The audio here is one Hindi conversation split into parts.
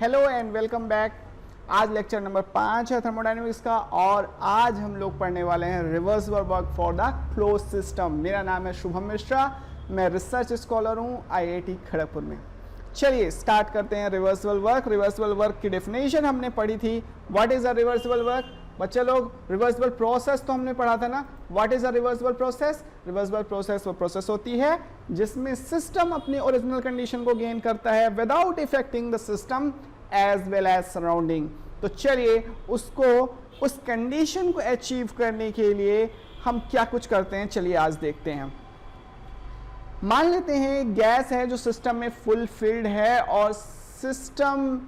Hello and welcome back. आज लेक्चर नंबर 5 है थर्मोडायनेमिक्स का और आज हम लोग पढ़ने वाले हैं reversible work for the close system. मेरा नाम है शुभम मिश्रा, मैं रिसर्च स्कॉलर हूँ आईआईटी खड़गपुर में। चलिए स्टार्ट करते हैं रिवर्सिबल वर्क। रिवर्सिबल वर्क की डेफिनेशन हमने पढ़ी थी। What is a reversible work? बच्चे लोग रिवर्सिबल प्रोसेस तो हमने पढ़ा था ना। What is a reversible process? Reversible process वो प्रोसेस होती है जिसमें सिस्टम अपनी ओरिजिनल कंडीशन को गेन करता है without affecting the system as well as surrounding. तो चलिए उसको उस कंडीशन को अचीव करने के लिए हम क्या कुछ करते हैं, चलिए आज देखते हैं। मान लेते हैं गैस है जो सिस्टम में फुल फिल्ड है और सिस्टम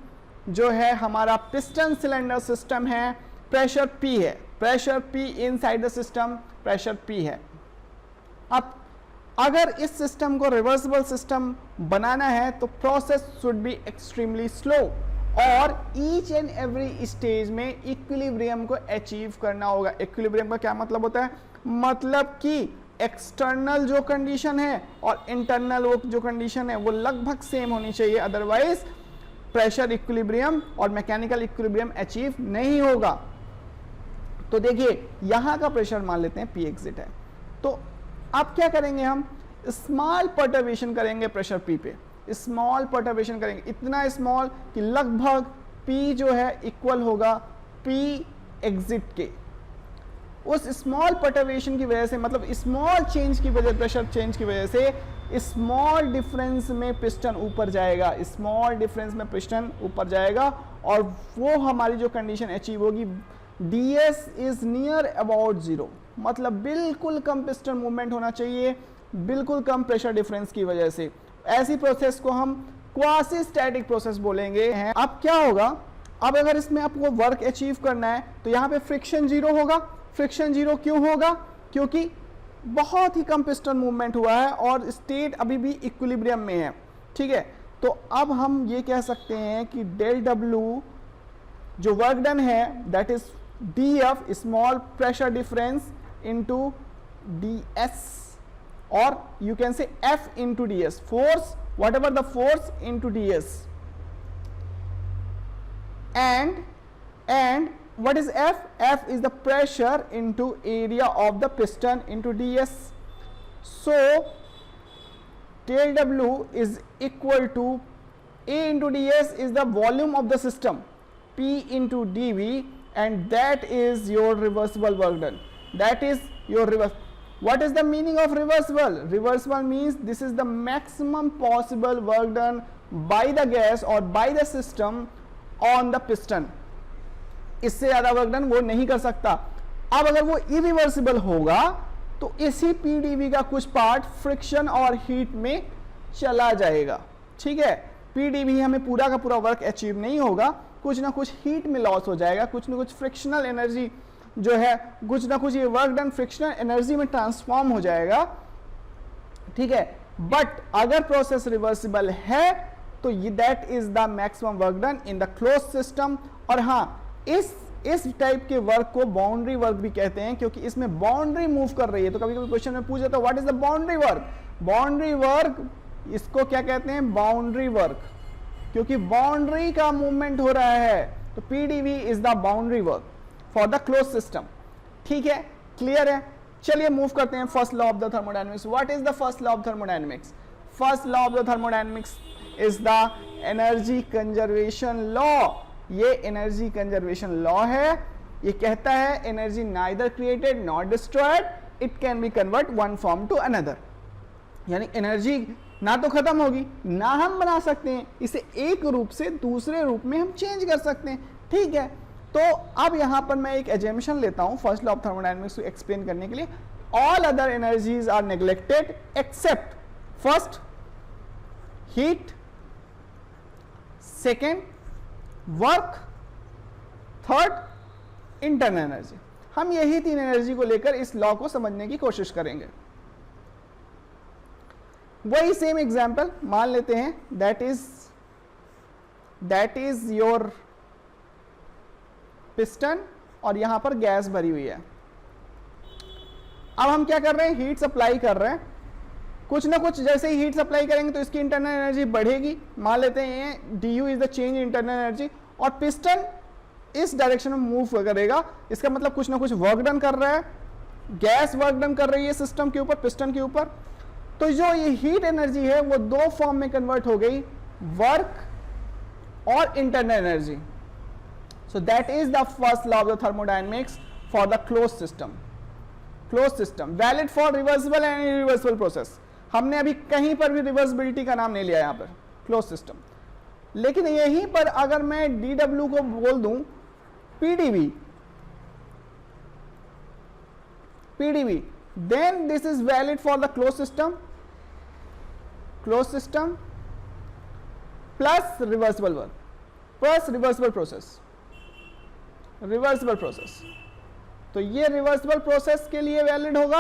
जो है हमारा पिस्टन सिलेंडर सिस्टम है, प्रेशर P है, pressure P inside the system, pressure P है। अब अगर इस सिस्टम को रिवर्सिबल सिस्टम बनाना है तो process should be extremely slow और ईच एंड एवरी स्टेज में इक्विलिब्रियम को अचीव करना होगा। इक्विलिब्रियम का क्या मतलब होता है? मतलब कि एक्सटर्नल जो कंडीशन है और इंटरनल वो जो कंडीशन है वो लगभग सेम होनी चाहिए, अदरवाइज प्रेशर इक्विलिब्रियम और मैकेनिकल इक्विलिब्रियम अचीव नहीं होगा। तो देखिए यहां का प्रेशर मान लेते हैं P एग्जिट है, तो अब क्या करेंगे, हम स्मॉल परटर्बेशन करेंगे प्रेशर P पे, स्मॉल परटर्बेशन करेंगे, इतना स्मॉल कि लगभग P जो है इक्वल होगा P एग्जिट के। उस स्मॉल परटर्बेशन की वजह से, मतलब स्मॉल चेंज की वजह, प्रेशर चेंज की वजह से स्मॉल डिफरेंस में पिस्टन ऊपर जाएगा, स्मॉल डिफरेंस में पिस्टन ऊपर जाएगा और वो हमारी जो कंडीशन अचीव होगी ds is near about zero, मतलब बिल्कुल कम पिस्टन मूवमेंट होना चाहिए, बिल्कुल कम प्रेशर डिफरेंस की वजह से। ऐसी प्रोसेस को हम क्वासी स्टैटिक प्रोसेस बोलेंगे। अब क्या होगा, अब अगर इसमें आपको वर्क अचीव करना है तो यहाँ पे फ्रिक्शन जीरो होगा। फ्रिक्शन जीरो क्यों होगा? क्योंकि बहुत ही कम पिस्टन मूवमेंट हुआ है और स्टेट अभी भी इक्विलिब्रियम में है, ठीक है। तो अब हम ये कह सकते हैं कि डेल डब्ल्यू जो वर्क डन है that is df small pressure difference into ds, or you can say f into ds, force, whatever the force into ds, and what is f? F is the pressure into area of the piston into ds. So del w is equal to a into ds is the volume of the system, p into dv, and that is your reversible work done. That is your reverse. What is the meaning of reversible? Reversible means this is the maximum possible work done by the gas or by the system on the piston. इससे ज़्यादा वर्क डन वो नहीं कर सकता। अब अगर वो इरिवर्सिबल होगा तो इसी PdV का कुछ पार्ट फ्रिक्शन और हीट में चला जाएगा, ठीक है। PdV हमें पूरा का पूरा वर्क अचीव नहीं होगा, कुछ ना कुछ हीट में लॉस हो जाएगा, कुछ ना कुछ फ्रिक्शनल एनर्जी जो है, कुछ ना कुछ ये वर्क डन फ्रिक्शनल एनर्जी में ट्रांसफॉर्म हो जाएगा, ठीक है। बट अगर प्रोसेस रिवर्सिबल है तो ये that is the maximum work done in the close system. और हाँ, इस टाइप के वर्क को बाउंड्री वर्क भी कहते हैं क्योंकि इसमें बाउंड्री मूव कर रही है। तो कभी कभी क्वेश्चन में पूछ जाता है what is the boundary work? Boundary work इसको क्या कहते हैं? बाउंड्री वर्क, क्योंकि बाउंड्री का मूवमेंट हो रहा है। तो PdV is the boundary work for the close system, ठीक है, क्लियर है। चलिए मूव करते हैं first law of the thermodynamics. What is the first law of thermodynamics? First law of the thermodynamics is the energy conservation law. ये एनर्जी कंजर्वेशन लॉ है, ये कहता है energy neither created not destroyed, it can be convert one form to another. यानी एनर्जी ना तो खत्म होगी ना हम बना सकते हैं, इसे एक रूप से दूसरे रूप में हम चेंज कर सकते हैं, ठीक है। तो अब यहां पर मैं एक एजम्पशन लेता हूं फर्स्ट लॉ ऑफ थर्मोडायनेमिक्स को एक्सप्लेन करने के लिए। All other energies are neglected except first heat, second work, third internal energy. हम यही तीन एनर्जी को लेकर इस लॉ को समझने की कोशिश करेंगे। वही सेम एग्जाम्पल मान लेते हैं, दैट इज योर पिस्टन और यहां पर गैस भरी हुई है। अब हम क्या कर रहे हैं? हीट सप्लाई कर रहे हैं, कुछ ना कुछ जैसे ही हीट सप्लाई करेंगे तो इसकी इंटरनल एनर्जी बढ़ेगी, मान लेते हैं du is the change in internal energy, और पिस्टन इस डायरेक्शन में मूव करेगा, इसका मतलब कुछ ना कुछ वर्क डन कर रहा है, गैस वर्क डन कर रही है सिस्टम के ऊपर, पिस्टन के ऊपर। तो जो ये हीट एनर्जी है वो दो फॉर्म में कन्वर्ट हो गई, वर्क और internal energy. So that is the first law of the thermodynamics for the close system. Close system valid for reversible and irreversible process. हमने अभी कहीं पर भी रिवर्सिबिलिटी का नाम नहीं लिया यहां पर, क्लोज सिस्टम। लेकिन यहीं पर अगर मैं dw को बोल दूं pdv, then this is valid for the closed system plus reversible work plus reversible process। तो ये रिवर्सिबल प्रोसेस के लिए वैलिड होगा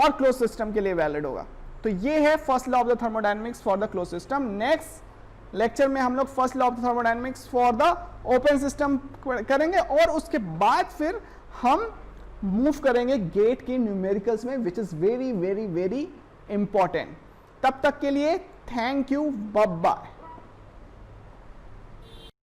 और क्लोज सिस्टम के लिए वैलिड होगा। तो ये है first law of the thermodynamics for the close system. Next lecture में हम लोग first law of the thermodynamics for the open system करेंगे और उसके बाद फिर हम मूव करेंगे गेट की न्यूमेरिकल्स में, which is very very very important. तब तक के लिए थैंक यू, बाय बाय।